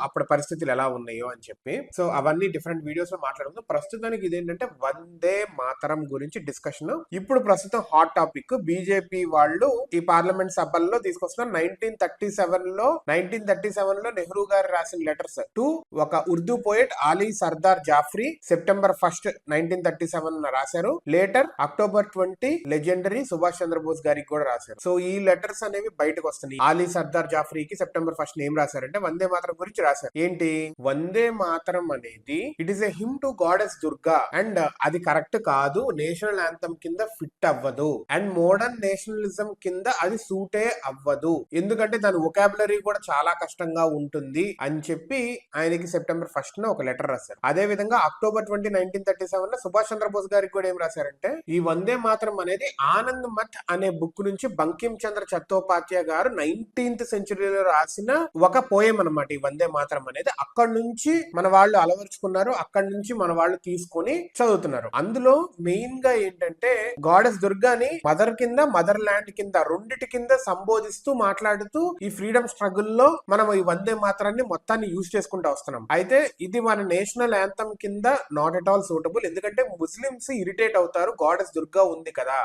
అప్పటి పరిస్థితులు ఎలా ఉన్నాయో అని చెప్పి. సో అవన్నీ డిఫరెంట్ వీడియోస్ లో మాట్లాడుకుందాం. ప్రస్తుతానికి ఇదేంటంటే వందే మాతరం గురించి డిస్కషన్. ఇప్పుడు ప్రస్తుతం హాట్ టాపిక్ బీజేపీ వాళ్ళు ఈ పార్లమెంట్ సభల్లో తీసుకొస్తున్నారు. 1937లో నెహ్రూ గారు రాసిన లెటర్స్ టు ఒక ఉర్దూ పోయెట్ ఆలీ సర్దార్ జాఫ్రీ సెప్టెంబర్ 1 1937 రాశారు. Later October 20 legendary Subhash Chandrabose గారికి కూడా రాశారు. సో ఈ లెటర్స్ అనేవి బయటకు వస్తున్నాయి. ఆలీ సర్దార్ జాఫ్రీకి సెప్టెంబర్ 1 ఏం రాశారంటే వందే మాతరం గురించి రాశారు. ఏంటి వందే మాతరం అనేది it is a him to goddess Durga and అది కరెక్ట్ కాదు, నేషనల్ యాంథమ్ కింద ఫిట్ అవ్వదు అండ్ మోడర్న్ నేషనలిజం కింద అది సూటే అవ్వదు, ఎందుకంటే దాని వొకాబులరీ కూడా చాలా కష్టంగా ఉంటుంది అని చెప్పి ఆయనకి సెప్టెంబర్ 1 ఒక లెటర్ రాశారు. అదే విధంగా అక్టోబర్ 20 1937 లో సుభాష్ చంద్రబోస్ గారికి కూడా ఏం రాశారంటే ఈ వందే మాతరం అనేది ఆనంద్ మత్ అనే బుక్ నుంచి బంకిం చంద్ర చట్టోపాధ్యాయ గారు 19th సెంచురీలో రాసిన ఒక పోయం అనమాట ఈ వందే మాతరం అనేది. అక్కడి నుంచి మన వాళ్ళు అలవరుచుకున్నారు, అక్కడి నుంచి మన వాళ్ళు తీసుకొని చదువుతున్నారు. అందులో మెయిన్ గా ఏంటంటే గాడెస్ దుర్గాని మదర్ కింద మదర్ ల్యాండ్ కింద రెండిటి కింద సంబోధిస్తూ మాట్లాడుతూ ఈ ఫ్రీడమ్ స్ట్రగుల్ లో మనం ఈ వందే మాతరాన్ని మొత్తాన్ని యూజ్ చేసుకుంటూ వస్తున్నాం. అయితే ఇది మన నేషనల్ యాంథమ్ కింద నాట్ ఎట్ ఆల్ సూటబుల్, ఎందుకంటే ముస్లిమ్స్ ఇరిటేట్ అవుతారు గాడెస్ దుర్గా ఉంది కదా